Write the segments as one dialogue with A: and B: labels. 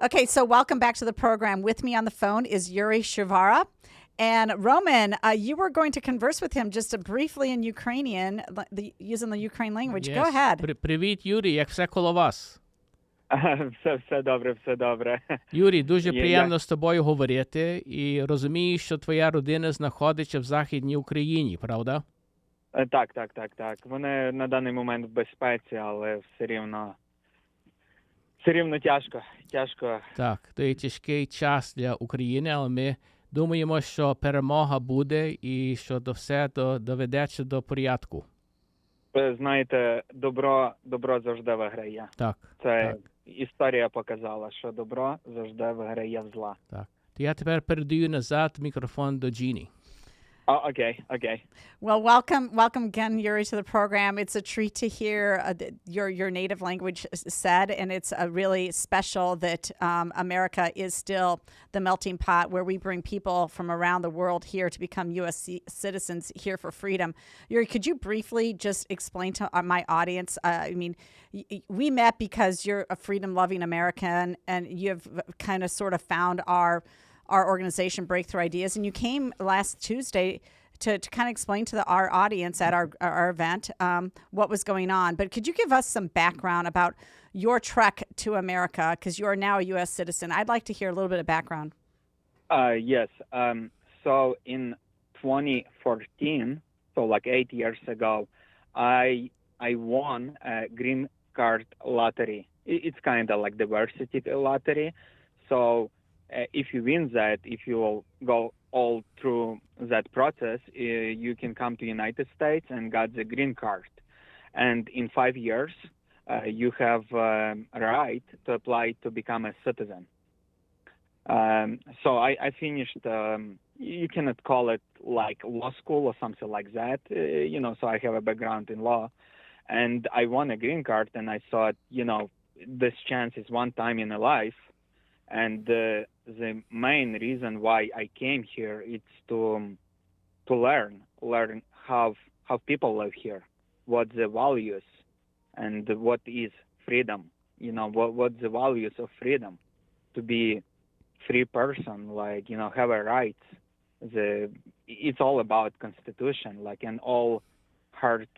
A: Okay, so welcome back to the program. With me on the phone is Iurii Shuvara. And Roman, you were going to converse with him just briefly in Ukrainian, using the Ukraine language. Go
B: Yes.
A: ahead.
B: Привіт, Юрій, як все коло вас?
C: Все добре, все добре.
B: Юрій, дуже
C: Я-
B: приємно з тобою говорити і розумію, що твоя родина знаходиться в Західній Україні, правда?
C: Так. Вони на даний момент в безпеці, але все рівно тяжко.
B: Так, то є тяжкий час для України, але ми думаємо, що перемога буде і що все доведеться до порядку.
C: Ви знаєте, добро завжди виграє.
B: Так,
C: Це
B: так,
C: історія показала, що добро завжди виграє в зла.
B: так. То я тепер передаю назад мікрофон до Джіні.
C: Окей.
A: Well, welcome again, Iurii, to the program. It's a treat to hear your native language said, and it's really special that America is still the melting pot where we bring people from around the world here to become U.S. citizens here for freedom. Iurii, could you briefly just explain to my audience? I mean, we met because you're a freedom-loving American, and you've kind of sort of found our organization, Breakthrough Ideas, and you came last Tuesday to kind of explain to our audience at our event what was going on. But could you give us some background about your trek to America, because you are now a U.S. citizen? I'd like to hear a little bit of background.
C: Yes. So in 2014, so like 8 years ago, I won a green card lottery. It's kind of like diversity lottery. So if you win that, if you will go all through that process, you can come to United States and get the green card. And in 5 years, you have a right to apply to become a citizen. So I finished, you cannot call it like law school or something like that, so I have a background in law. And I won a green card, and I thought, this chance is one time in a life. And the main reason why I came here is to learn how people live here, what the values, and what is freedom. What the values of freedom, to be free person, have a rights. It's all about Constitution, and all hard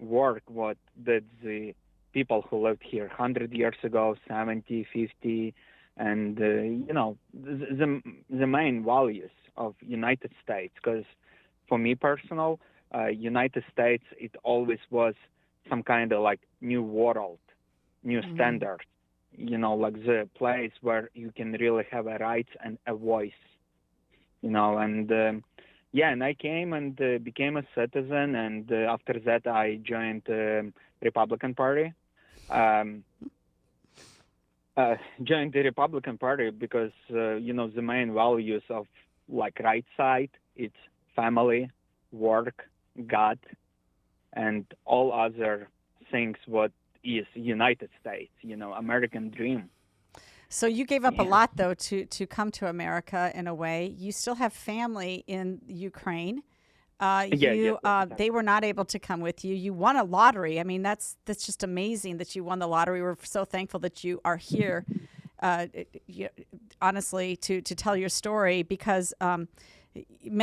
C: work what did the people who lived here 100 years ago, 70, 50. And the main values of United States, because for me personal, United States, it always was some kind of like new world, new standard, like the place where you can really have a rights and a voice, and and I came and became a citizen, and after that I joined the Republican Party. Joined the Republican Party because, the main values of right side, it's family, work, God, and all other things what is United States, American dream.
A: So you gave up a lot, though, to come to America in a way. You still have family in Ukraine. They were not able to come with you. You won a lottery. I mean, that's just amazing that you won the lottery. We're so thankful that you are here, honestly, to tell your story, because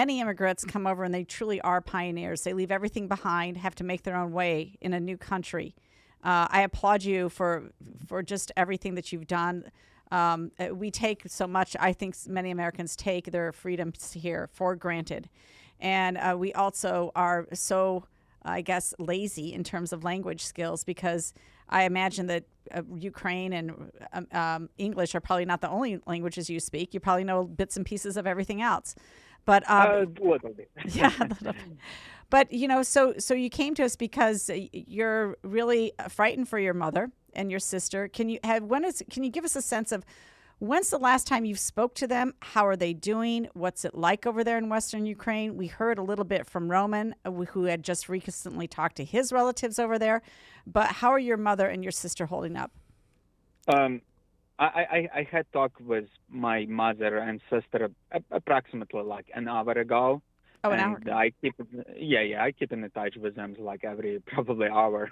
A: many immigrants come over and they truly are pioneers. They leave everything behind, have to make their own way in a new country. I applaud you for just everything that you've done. We take so much, I think many Americans take their freedoms here for granted. And we also are so, I guess, lazy in terms of language skills, because I imagine that Ukraine and English are probably not the only languages you speak. You probably know bits and pieces of everything else. But
C: a little bit.
A: Yeah, a little bit. But so you came to us because you're really frightened for your mother and your sister. Can you give us a sense of when's the last time you spoke to them? How are they doing? What's it like over there in Western Ukraine? We heard a little bit from Roman, who had just recently talked to his relatives over there. But how are your mother and your sister holding up?
C: I had talked with my mother and sister approximately like an hour ago.
A: Oh, an hour
C: ago. I keep in touch with them every probably hour.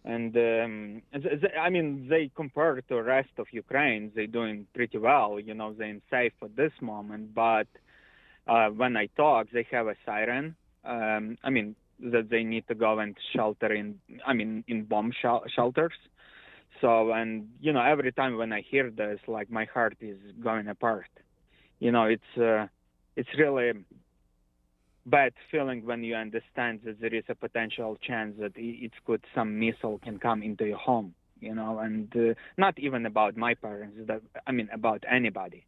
C: And I mean, they compared to the rest of Ukraine, they're doing pretty well. You know, they're safe at this moment. But when I talk, they have a siren. I mean, that they need to go and shelter in bomb shelters. So, and you know, every time when I hear this, like my heart is going apart. You know, it's really bad feeling when you understand that there is a potential chance that some missile can come into your home. You know, and not even about my parents. I mean, about anybody.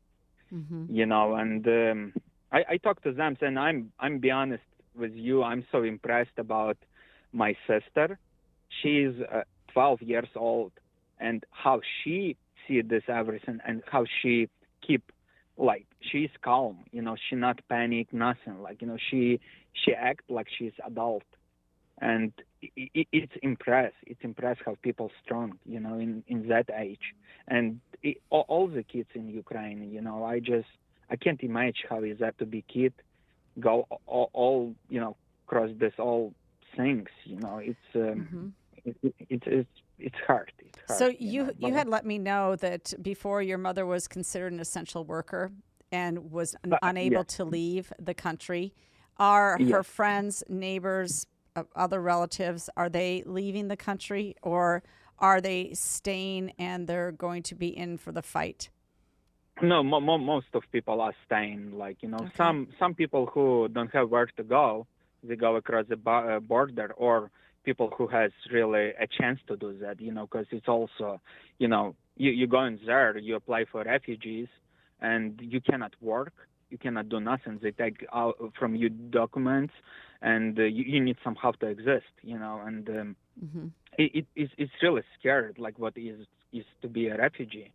A: Mm-hmm.
C: You know, and I talk to them, and I'm be honest with you, I'm so impressed about my sister. She's 12 years old, and how she see this everything, and how she keep, like, she's calm. You know, she not panic, nothing. Like, you know, she act like she's adult, and it's impress. It's impress how people strong. You know, in that age, and all the kids in Ukraine. You know, I can't imagine how is that to be kid, go all you know, across this all things. You know, it's hard. It's hard.
A: So you had let me know that before your mother was considered an essential worker and was unable to leave the country. Are her friends, neighbors, other relatives, are they leaving the country, or are they staying and they're going to be in for the fight?
C: No, most of people are staying. Like, you know, okay. Some people who don't have where to go, they go across the border, or people who has really a chance to do that. You know, because it's also, you know, you go in there, you apply for refugees, and you cannot work, you cannot do nothing. They take out from you documents, and you need somehow to exist. You know, and it's really scared. Like, what is to be a refugee?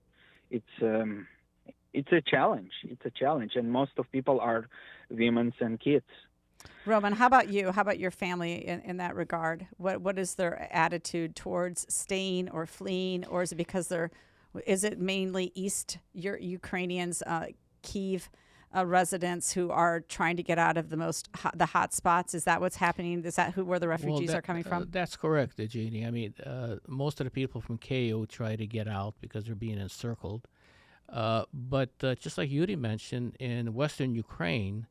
C: It's a challenge. It's a challenge, and most of people are women and kids.
A: Roman, how about you? How about your family in that regard? What is their attitude towards staying or fleeing, or is it because is it mainly Ukrainians, Kyiv residents who are trying to get out of the hot spots? Is that what's happening? Is that where the refugees are coming from?
B: That's correct, Jeannie. I mean, most of the people from Kyiv try to get out because they're being encircled. But just like Iurii mentioned, in Western Ukraine,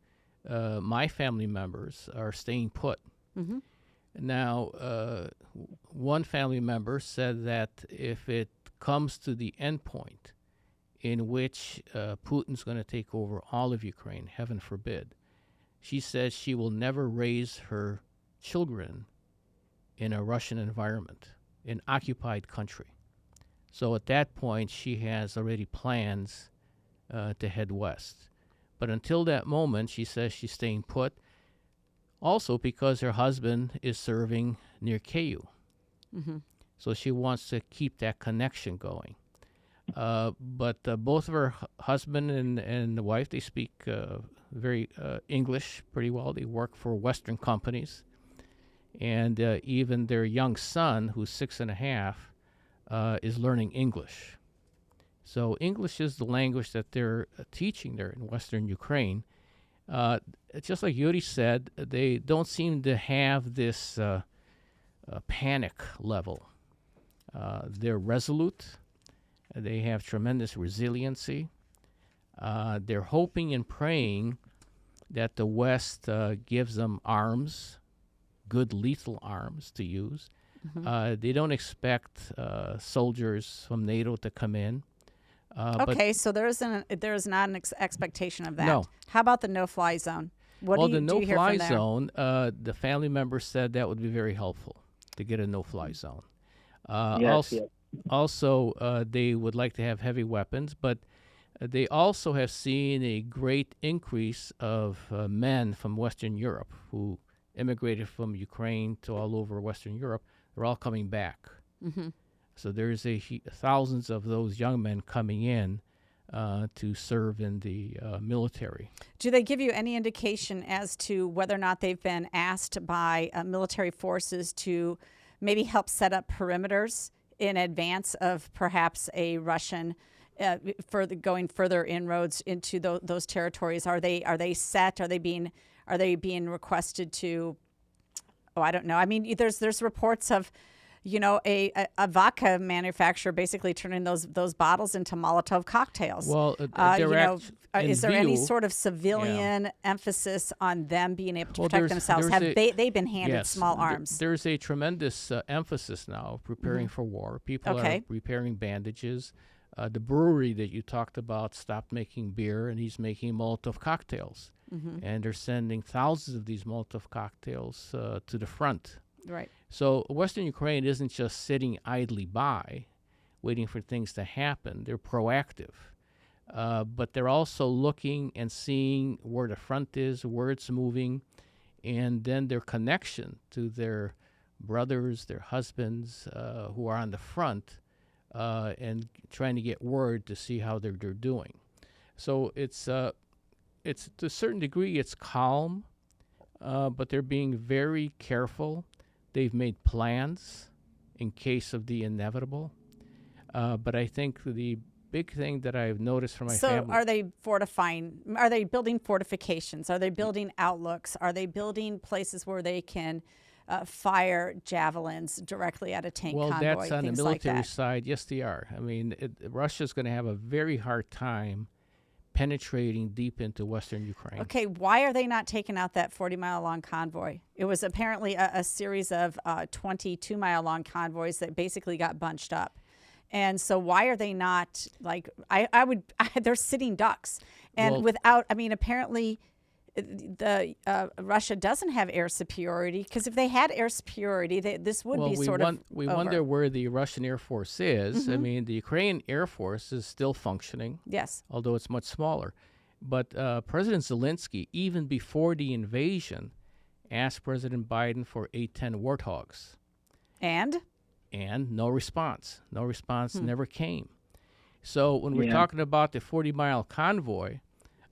B: my family members are staying put. Mm-hmm. Now, one family member said that if it comes to the end point in which Putin's going to take over all of Ukraine, heaven forbid, she says she will never raise her children in a Russian environment, in occupied country. So at that point, she has already plans to head west. But until that moment, she says she's staying put, also because her husband is serving near Kyiv. Mm-hmm. So she wants to keep that connection going. But both of her husband and the wife, they speak very English pretty well. They work for Western companies. And even their young son, who's 6.5, is learning English. So English is the language that they're teaching there in Western Ukraine. Just like Iurii said, they don't seem to have this panic level. They're resolute. They have tremendous resiliency. They're hoping and praying that the West gives them arms, good lethal arms to use. Mm-hmm. They don't expect soldiers from NATO to come in.
A: Okay, so there is not an expectation of that.
B: No.
A: How about the no-fly zone?
B: The no-fly zone, the family members said that would be very helpful to get a no-fly zone.
C: Yes.
B: Also, they would like to have heavy weapons, but they also have seen a great increase of men from Western Europe who immigrated from Ukraine to all over Western Europe. They're all coming back. Mm-hmm. So there's thousands of those young men coming in to serve in the military.
A: Do they give you any indication as to whether or not they've been asked by military forces to maybe help set up perimeters in advance of perhaps a Russian going further inroads into those territories? Are they set? Are they being requested to? Oh, I don't know. I mean, there's reports of, a vodka manufacturer basically turning those bottles into Molotov cocktails.
B: Well,
A: Is there any
B: view,
A: sort of civilian emphasis on them being able to protect themselves?
B: Have
A: they've been handed small arms?
B: There's a tremendous emphasis now preparing for war. People are repairing bandages. The brewery that you talked about stopped making beer, and he's making Molotov cocktails. And they're sending thousands of these Molotov cocktails to the front.
A: Right.
B: So Western Ukraine isn't just sitting idly by, waiting for things to happen. They're proactive. But they're also looking and seeing where the front is, where it's moving, and then their connection to their brothers, their husbands who are on the front, and trying to get word to see how they're doing. So it's to a certain degree it's calm, but they're being very careful. They've made plans in case of the inevitable. But I think the big thing that I've noticed from my family.
A: So are they fortifying? Are they building fortifications? Are they building outlooks? Are they building places where they can fire javelins directly at a tank convoy?
B: Well, that's on the military
A: like
B: side. Yes, they are. I mean, Russia's going to have a very hard time penetrating deep into Western Ukraine.
A: Okay, why are they not taking out that 40-mile-long convoy? It was apparently a series of 22-mile-long convoys that basically got bunched up. And so why are they not, like, they're sitting ducks. And apparently Russia doesn't have air superiority, because if they had air superiority, this would be sort of
B: we
A: over.
B: wonder where the Russian Air Force is. I mean, the Ukrainian Air Force is still functioning.
A: Yes.
B: Although it's much smaller. But President Zelensky, even before the invasion, asked President Biden for A-10 Warthogs.
A: And
B: no response. No response never came. So when we're talking about the 40-mile convoy,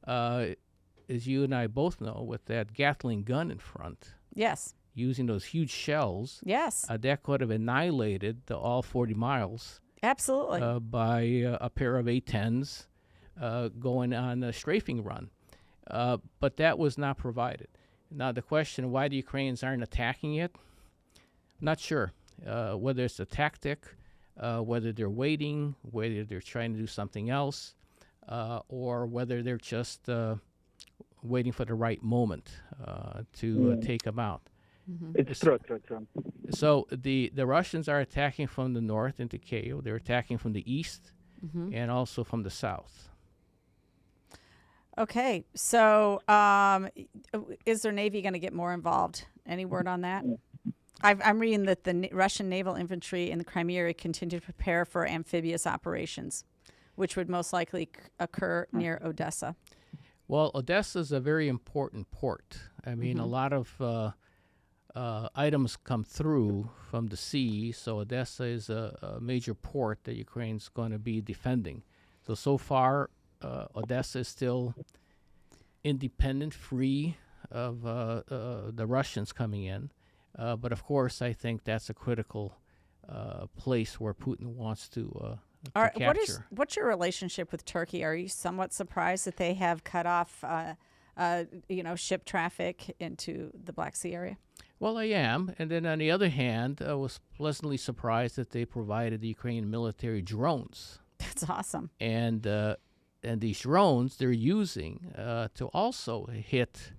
B: as you and I both know, with that Gatling gun in front,
A: yes,
B: using those huge shells,
A: yes,
B: that could have annihilated all 40 miles.
A: Absolutely.
B: By a pair of A-10s going on a strafing run. But that was not provided. Now the question, why the Ukrainians aren't attacking it, not sure. Whether it's a tactic, whether they're waiting, whether they're trying to do something else, or whether they're just waiting for the right moment to take them out.
C: It's true.
B: So the Russians are attacking from the north into Kyiv. They're attacking from the east and also from the south.
A: Okay, so is their Navy going to get more involved? Any word on that? I'm reading that the Russian naval infantry in the Crimea area continue to prepare for amphibious operations, which would most likely occur near Odessa.
B: Well, Odessa is a very important port. I mean, a lot of items come through from the sea, so Odessa is a major port that Ukraine's going to be defending. So far, Odessa is still independent, free of the Russians coming in. But of course, I think that's a critical place where Putin wants to capture.
A: What's your relationship with Turkey? Are you somewhat surprised that they have cut off, ship traffic into the Black Sea area?
B: Well, I am. And then on the other hand, I was pleasantly surprised that they provided the Ukrainian military drones.
A: That's awesome.
B: And these drones they're using to also hit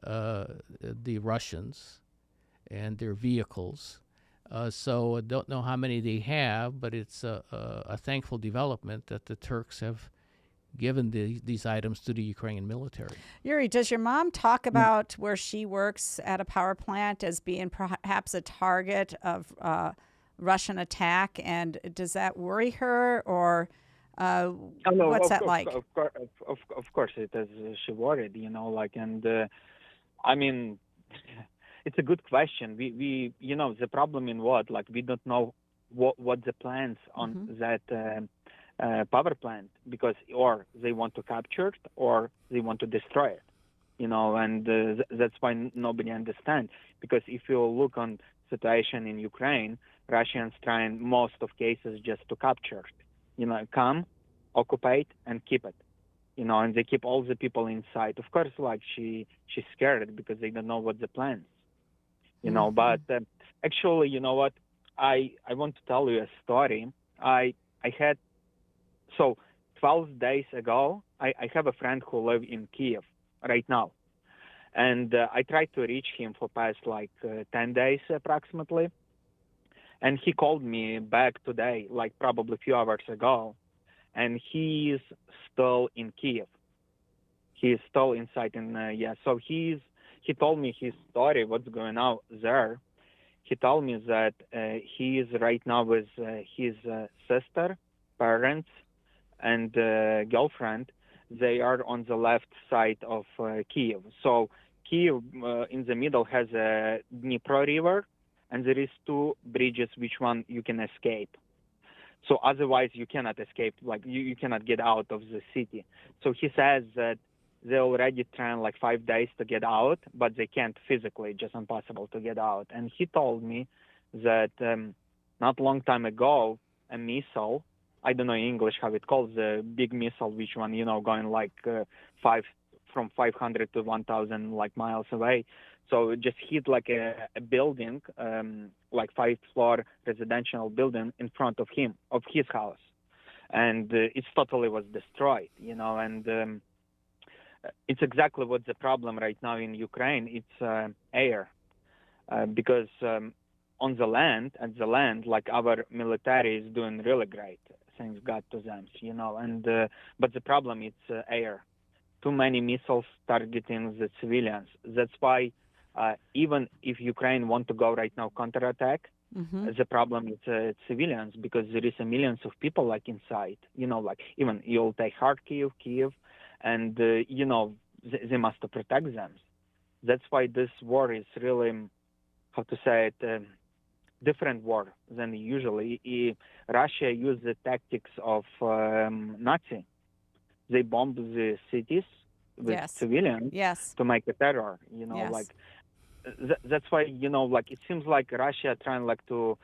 B: the Russians and their vehicles. So I don't know how many they have, but it's a thankful development that the Turks have given these items to the Ukrainian military.
A: Iurii, does your mom talk about where she works at a power plant as being perhaps a target of Russian attack? And does that worry her, or what's that like?
C: Of course it is. She worried, I mean, it's a good question. We the problem in what? Like, we don't know what the plans on that power plant, because or they want to capture it or they want to destroy it, and that's why nobody understands. Because if you look on situation in Ukraine, Russians trying most of cases just to capture it, come, occupy it, and keep it, and they keep all the people inside. Of course, like she's scared because they don't know what the plans. But actually, you know what? I want to tell you a story. I had so 12 days ago. I have a friend who lives in Kiev right now, and I tried to reach him for past like 10 days approximately, and he called me back today, like probably a few hours ago, and he is still in Kiev. He is still inside in So he told me his story, what's going on there. He told me that he is right now with his sister, parents, and girlfriend. They are on the left side of Kiev. So Kiev in the middle has a Dnipro River, and there is two bridges which one you can escape. So otherwise you cannot escape, like you cannot get out of the city. So he says that they already trying like 5 days to get out, but they can't physically, just impossible to get out. And he told me that not long time ago, a missile, I don't know in English how it calls, the big missile, which one, going like from 500 to 1,000 like miles away. So it just hit like a building, like 5-floor residential building in front of his house. And it totally was destroyed, and it's exactly what's the problem right now in Ukraine. It's air, because at the land, like our military is doing really great, thanks God to them, and but the problem is air. Too many missiles targeting the civilians. That's why even if Ukraine want to go right now counterattack, the problem is civilians, because there is millions of people like inside. Like even you'll take Kiev, and they must protect them. That's why this war is really, how to say it, different war than usually. Russia used the tactics of Nazi. They bombed the cities with civilians to make a terror. Like that's why like it seems like Russia trying like to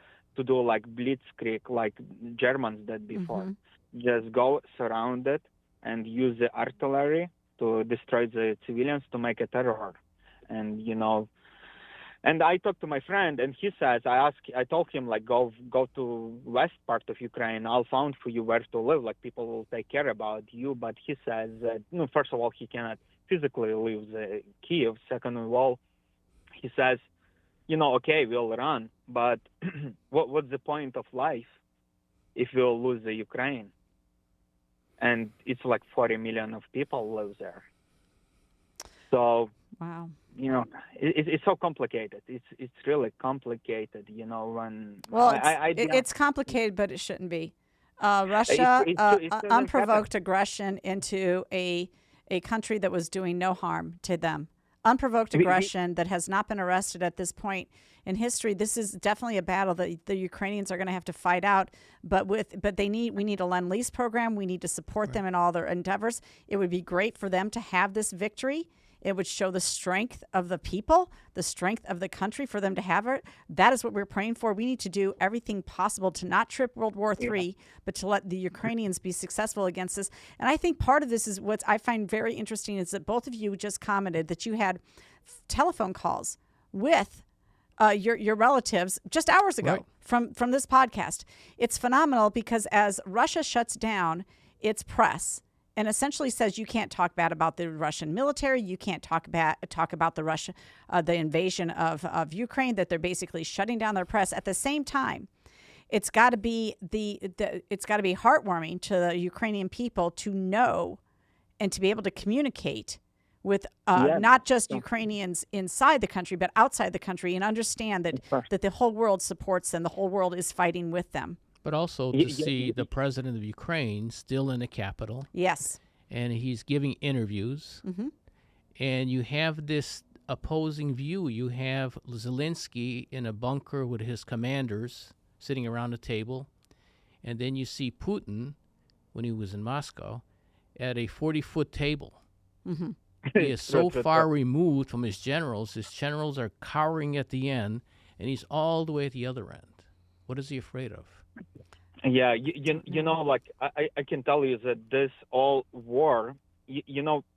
C: do like blitzkrieg, like Germans did before. Just go surround it and use the artillery to destroy the civilians to make a terror. And and I talked to my friend, and he says, I told him like go to west part of Ukraine. I'll find for you where to live. Like people will take care about you. But he says that first of all he cannot physically leave Kiev. Second of all, he says, okay, we'll run, but what's the point of life if we'll lose the Ukraine? And it's like 40 million of people live there. So
A: wow.
C: It's so complicated. It's really complicated, when
A: it's complicated, but it shouldn't be. Russia unprovoked aggression into a country that was doing no harm to them. Unprovoked aggression that has not been arrested at this point in history. This is definitely a battle that the Ukrainians are going to have to fight out. But we need a Lend-Lease program. We need to support them in all their endeavors. It would be great for them to have this victory. It would show the strength of the people, the strength of the country for them to have it. That is what we're praying for. We need to do everything possible to not trip World War III, but to let the Ukrainians be successful against this. And I think part of this is what I find very interesting is that both of you just commented that you had telephone calls with your relatives just hours ago from this podcast. It's phenomenal because as Russia shuts down its press and essentially says you can't talk bad about the Russian military, you can't talk about the invasion of Ukraine, that they're basically shutting down their press. At the same time, it's got to be heartwarming to the Ukrainian people to know and to be able to communicate with not just Ukrainians inside the country, but outside the country, and understand that the whole world supports them, the whole world is fighting with them.
B: But also to see the president of Ukraine still in the capital.
A: Yes.
B: And he's giving interviews. And you have this opposing view. You have Zelensky in a bunker with his commanders sitting around a table. And then you see Putin, when he was in Moscow, at a 40-foot table. He is so far removed from his generals. His generals are cowering at the end, and he's all the way at the other end. What is he afraid of?
C: Yeah, like I can tell you that this all war,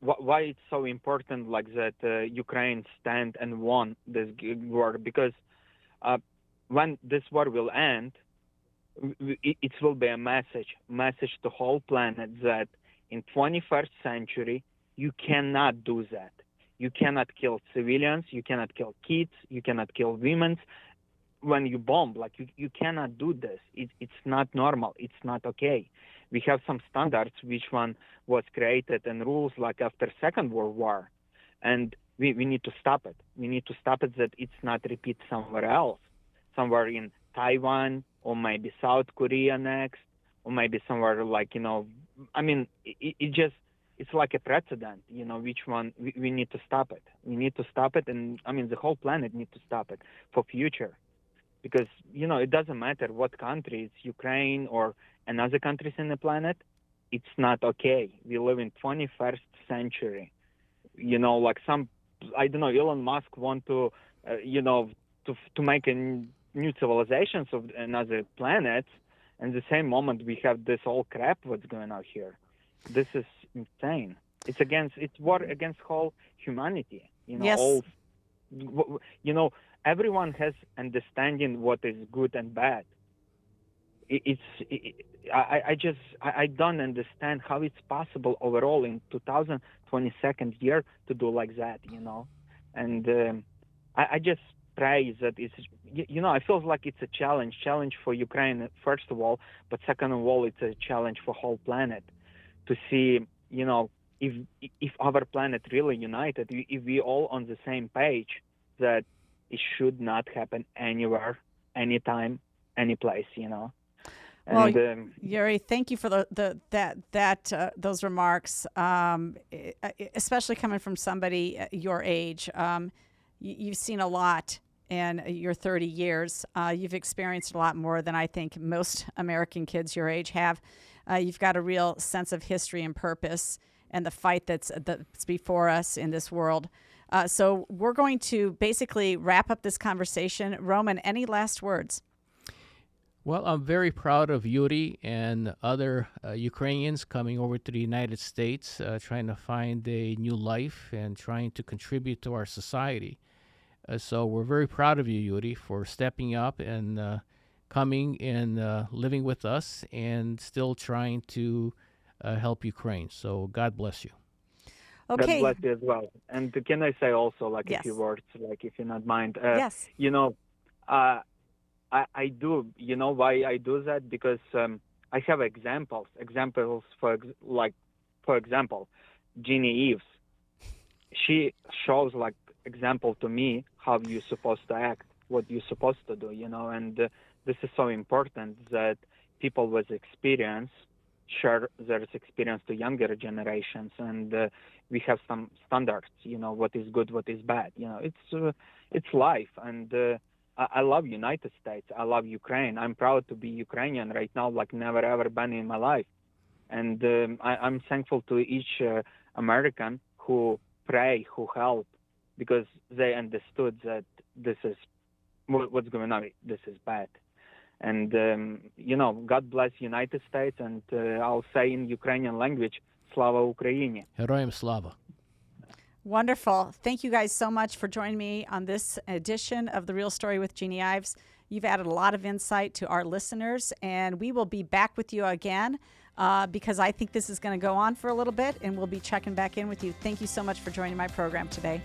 C: why it's so important, like that Ukraine stand and won this war, because when this war will end, it will be a message to whole planet that in 21st century you cannot do that. You cannot kill civilians, you cannot kill kids, you cannot kill women when you bomb. Like you cannot do this. It's not normal. It's not okay. We have some standards which one was created and rules like after Second World War, and we need to stop it. We need to stop it that it's not repeat somewhere else, somewhere in Taiwan or maybe South Korea next, or maybe somewhere like, I mean, it's like a precedent, which one we need to stop it. We need to stop it, and I mean the whole planet needs to stop it for future, because it doesn't matter what country, it's Ukraine or another countries in the planet, it's not okay. We live in 21st century. Like some, I don't know, Elon Musk want to, to make a new civilizations of another planets, and the same moment we have this all crap what's going on here. This is insane. It's war against whole humanity.
A: Yes.
C: Everyone has understanding what is good and bad. I don't understand how it's possible overall in 2022nd year to do like that, and I just pray that it's, I feel like it's a challenge for Ukraine first of all, but second of all it's a challenge for whole planet to see, if our planet really united, if we all on the same page, that it should not happen anywhere, anytime, any place,
A: Well,
C: And
A: Iurii, thank you for those remarks, especially coming from somebody your age. You've seen a lot in your 30 years. You've experienced a lot more than I think most American kids your age have. You've got a real sense of history and purpose and the fight that's before us in this world. So we're going to basically wrap up this conversation. Roman, any last words?
B: Well, I'm very proud of Iurii and other Ukrainians coming over to the United States, trying to find a new life and trying to contribute to our society. So we're very proud of you, Iurii, for stepping up and coming and living with us and still trying to help Ukraine. So God bless you.
A: Okay.
C: God bless you as well. And can I say also like
A: Yes.
C: a few words, like if you not mind?
A: Yes.
C: I do. You know why I do that? Because I have examples. For example, Jeannie Eves. She shows like example to me how you're supposed to act, what you're supposed to do. And this is so important that people with experience share their experience to younger generations, and we have some standards. What is good, what is bad. It's life, and I love United States. I love Ukraine. I'm proud to be Ukrainian right now, like never ever been in my life. And I'm thankful to each American who pray, who help, because they understood that this is what's going on. This is bad. And, God bless United States. And I'll say in Ukrainian language, Slava Ukraini.
B: Героям слава.
A: Wonderful. Thank you guys so much for joining me on this edition of The Real Story with Jeannie Ives. You've added a lot of insight to our listeners, and we will be back with you again because I think this is going to go on for a little bit, and we'll be checking back in with you. Thank you so much for joining my program today.